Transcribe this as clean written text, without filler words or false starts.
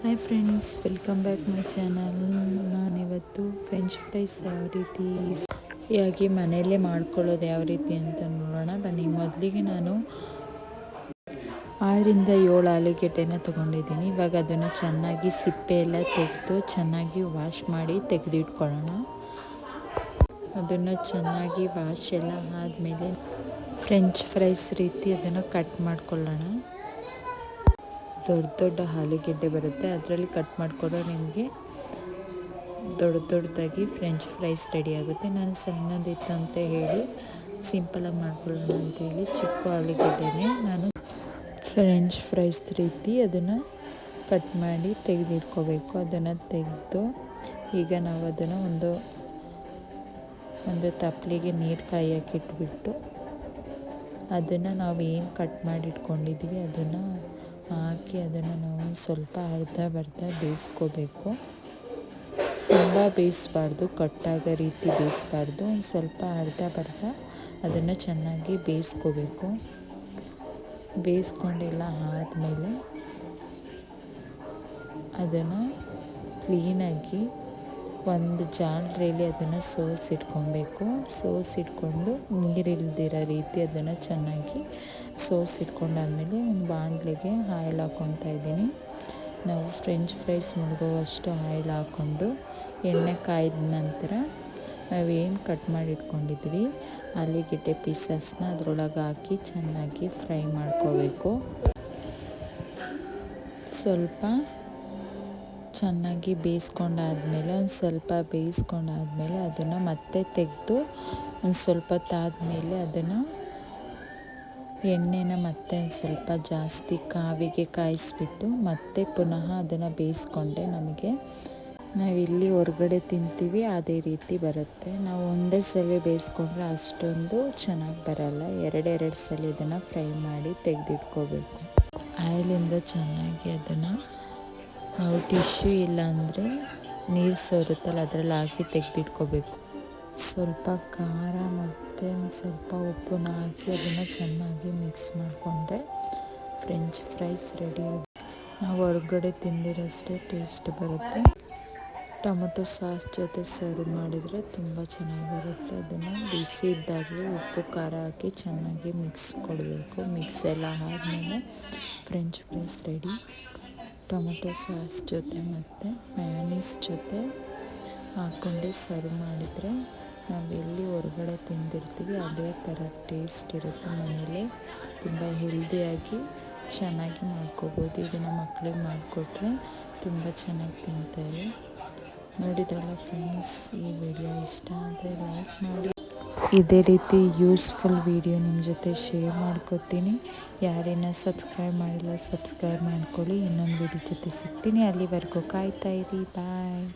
Hi friends, welcome back my channel. ನಾನಿವತ್ತು French fries ಯಾವ ರೀತಿ ಈಸಿಯಾಗಿ ಮನೆಯಲ್ಲೇ ಮಾಡ್ಕೊಳ್ಳೋದು ಯಾವ ರೀತಿ ಅಂತ ನೋಡೋಣ ಬನ್ನಿ. ಮೊದಲಿಗೆ ನಾನು 6 ರಿಂದ 7 ಆಲೂಗೆಡ್ಡೆನ ತೊಗೊಂಡಿದ್ದೀನಿ. ಇವಾಗ ಅದನ್ನು ಚೆನ್ನಾಗಿ ಸಿಪ್ಪೆ ಎಲ್ಲ ತೆಗೆದು ಚೆನ್ನಾಗಿ ವಾಶ್ ಮಾಡಿ ತೆಗೆದಿಟ್ಕೊಳ್ಳೋಣ. ಅದನ್ನು ಚೆನ್ನಾಗಿ ವಾಶ್ ಎಲ್ಲ ಆದಮೇಲೆ ಫ್ರೆಂಚ್ ಫ್ರೈಸ್ ರೀತಿ ಅದನ್ನು ಕಟ್ ಮಾಡ್ಕೊಳ್ಳೋಣ. ದೊಡ್ಡ ದೊಡ್ಡ ಆಲೂಗೆಡ್ಡೆ ಬರುತ್ತೆ, ಅದರಲ್ಲಿ ಕಟ್ ಮಾಡಿಕೊಂಡ್ರೆ ನಿಮಗೆ ದೊಡ್ಡದಾಗಿ ಫ್ರೆಂಚ್ ಫ್ರೈಸ್ ರೆಡಿ ಆಗುತ್ತೆ. ನಾನು ಸಣ್ಣದಿತ್ತು ಅಂತ ಹೇಳಿ ಸಿಂಪಲಾಗಿ ಮಾಡ್ಕೊಳ್ಳೋಣ ಅಂತೇಳಿ ಚಿಕ್ಕ ಆಲೂಗೆಡ್ಡೆನೇ ನಾನು ಫ್ರೆಂಚ್ ಫ್ರೈಸ್ ರೀತಿ ಅದನ್ನು ಕಟ್ ಮಾಡಿ ತೆಗೆದಿಟ್ಕೋಬೇಕು. ಅದನ್ನು ತೆಗೆದು ಈಗ ನಾವು ಅದನ್ನು ಒಂದು ತಪ್ಪಲಿಗೆ ನೀರು ಕಾಯೋಕೆ ಇಟ್ಬಿಟ್ಟು ಅದನ್ನು ನಾವು ಏನು ಕಟ್ ಮಾಡಿ ಇಟ್ಕೊಂಡಿದ್ವಿ ಅದನ್ನು ಹಾಕಿ ಅದನ್ನು ನಾವು ಸ್ವಲ್ಪ ಅರ್ಧ ಬೇಯಿಸ್ಕೋಬೇಕು. ತುಂಬ ಬೇಯಿಸಬಾರ್ದು, ಕಟ್ಟಾಗೋ ರೀತಿ ಬೇಯಿಸಬಾರ್ದು. ಒಂದು ಸ್ವಲ್ಪ ಅರ್ಧ ಅದನ್ನು ಚೆನ್ನಾಗಿ ಬೇಯಿಸ್ಕೋಬೇಕು. ಬೇಯಿಸ್ಕೊಂಡೆಲ್ಲ ಆದಮೇಲೆ ಅದನ್ನು ಕ್ಲೀನಾಗಿ ಒಂದು ಜಾಲರಿಯಲ್ಲಿ ಅದನ್ನು ಸೋಸಿಟ್ಕೊಬೇಕು. ಸೋಸಿಟ್ಕೊಂಡು ನೀರಿಲ್ದಿರೋ ರೀತಿ ಅದನ್ನು ಚೆನ್ನಾಗಿ ಸೋಸಿಟ್ಕೊಂಡಾದಮೇಲೆ ಒಂದು ಬಾಣಲೆಗೆ ಆಯಿಲ್ ಹಾಕ್ಕೊತಾ ಇದ್ದೀನಿ. ನಾವು ಫ್ರೆಂಚ್ ಫ್ರೈಸ್ ಮುಳುಗುವಷ್ಟು ಆಯಿಲ್ ಹಾಕ್ಕೊಂಡು ಎಣ್ಣೆ ಕಾಯ್ದ ನಂತರ ನಾವೇನು ಕಟ್ ಮಾಡಿ ಇಟ್ಕೊಂಡಿದ್ವಿ ಆಲೂಗೆಡ್ಡೆ ಪೀಸಸ್ನ ಅದರೊಳಗೆ ಹಾಕಿ ಚೆನ್ನಾಗಿ ಫ್ರೈ ಮಾಡ್ಕೋಬೇಕು. ಸ್ವಲ್ಪ ಚೆನ್ನಾಗಿ ಬೇಯಿಸ್ಕೊಂಡಾದ್ಮೇಲೆ ಅದನ್ನು ಮತ್ತೆ ತೆಗೆದು ಒಂದು ಸ್ವಲ್ಪ ತಾದ್ಮೇಲೆ ಅದನ್ನು ಎಣ್ಣೆನ ಮತ್ತೆ ಒಂದು ಸ್ವಲ್ಪ ಜಾಸ್ತಿ ಕಾವಿಗೆ ಕಾಯಿಸ್ಬಿಟ್ಟು ಮತ್ತೆ ಪುನಃ ಅದನ್ನು ಬೇಯಿಸ್ಕೊಂಡೆ ನಾವಿಲ್ಲಿ ಹೊರಗಡೆ ತಿಂತೀವಿ ಅದೇ ರೀತಿ ಬರುತ್ತೆ. ನಾವು ಒಂದೇ ಸಲ ಬೇಯಿಸ್ಕೊಂಡ್ರೆ ಅಷ್ಟೊಂದು ಚೆನ್ನಾಗಿ ಬರಲ್ಲ. ಎರಡೆರಡು ಸಲ ಇದನ್ನು ಫ್ರೈ ಮಾಡಿ ತೆಗೆದಿಟ್ಕೋಬೇಕು. ಆಯಿಲಿಂದ ಚೆನ್ನಾಗಿ ಅದನ್ನು ನಾವು ಟಿಶ್ಯೂ ಇಲ್ಲಾಂದರೆ ನೀರು ಸೋರುತ್ತಲ್ಲ ಅದರಲ್ಲಿ ಹಾಕಿ ತೆಗೆದಿಟ್ಕೋಬೇಕು. ಸ್ವಲ್ಪ ಖಾರ ಮತ್ತು ಸ್ವಲ್ಪ ಉಪ್ಪನ್ನ ಹಾಕಿ ಅದನ್ನು ಚೆನ್ನಾಗಿ ಮಿಕ್ಸ್ ಮಾಡಿಕೊಂಡ್ರೆ ಫ್ರೆಂಚ್ ಫ್ರೈಸ್ ರೆಡಿ ಆಗುತ್ತೆ. ನಾವು ಹೊರಗಡೆ ತಿಂದಿರೋಷ್ಟೇ ಟೇಸ್ಟ್ ಬರುತ್ತೆ. ಟೊಮೊಟೊ ಸಾಸ್ ಜೊತೆ ಸರ್ವ್ ಮಾಡಿದರೆ ತುಂಬ ಚೆನ್ನಾಗಿರುತ್ತೆ. ಅದನ್ನು ಬಿಸಿ ಇದ್ದಾಗಲೇ ಉಪ್ಪು ಖಾರ ಹಾಕಿ ಚೆನ್ನಾಗಿ ಮಿಕ್ಸ್ ಕೊಡಬೇಕು. ಮಿಕ್ಸ್ ಎಲ್ಲ ಆದಮೇಲೆ French fries ready. Tomato sauce ಜೊತೆ ಮತ್ತು ಮಯೋನೀಸ್ ಜೊತೆ ಹಾಕ್ಕೊಂಡು ಸರ್ವ್ ಮಾಡಿದರೆ ನಾವೆಲ್ಲಿ ಹೊರಗಡೆ ತಿಂದಿರ್ತೀವಿ ಅದೇ ಥರ ಟೇಸ್ಟ್ ಇರುತ್ತೆ. ಮನೇಲಿ ತುಂಬ ಹೆಲ್ದಿಯಾಗಿ ಚೆನ್ನಾಗಿ ಮಾಡ್ಕೋಬೋದು. ಇದನ್ನು ಮಕ್ಕಳಿಗೆ ಮಾಡಿಕೊಟ್ರೆ ತುಂಬ ಚೆನ್ನಾಗಿ ತಿಂತಾರೆ. ನೋಡಿದ್ರಲ್ಲ ಫ್ರೆಂಡ್ಸ್, ಈ ವಿಡಿಯೋ ಇಷ್ಟ ಆದರೆ ಲೈಕ್ ಮಾಡಿ. ಇದೇ ರೀತಿ ಯೂಸ್ಫುಲ್ ವಿಡಿಯೋ ನಿಮ್ಮ ಜೊತೆ ಶೇರ್ ಮಾಡ್ಕೊತೀನಿ. ಯಾರೇನ ಸಬ್ಸ್ಕ್ರೈಬ್ ಮಾಡಿಲ್ಲ ಸಬ್ಸ್ಕ್ರೈಬ್ ಮಾಡ್ಕೊಳ್ಳಿ. ಇನ್ನೊಂದು ವಿಡಿಯೋ ಜೊತೆ ಸಿಗ್ತೀನಿ. ಅಲ್ಲಿವರೆಗೂ ಕಾಯ್ತಾ ಇರಿ. ಬಾಯ್.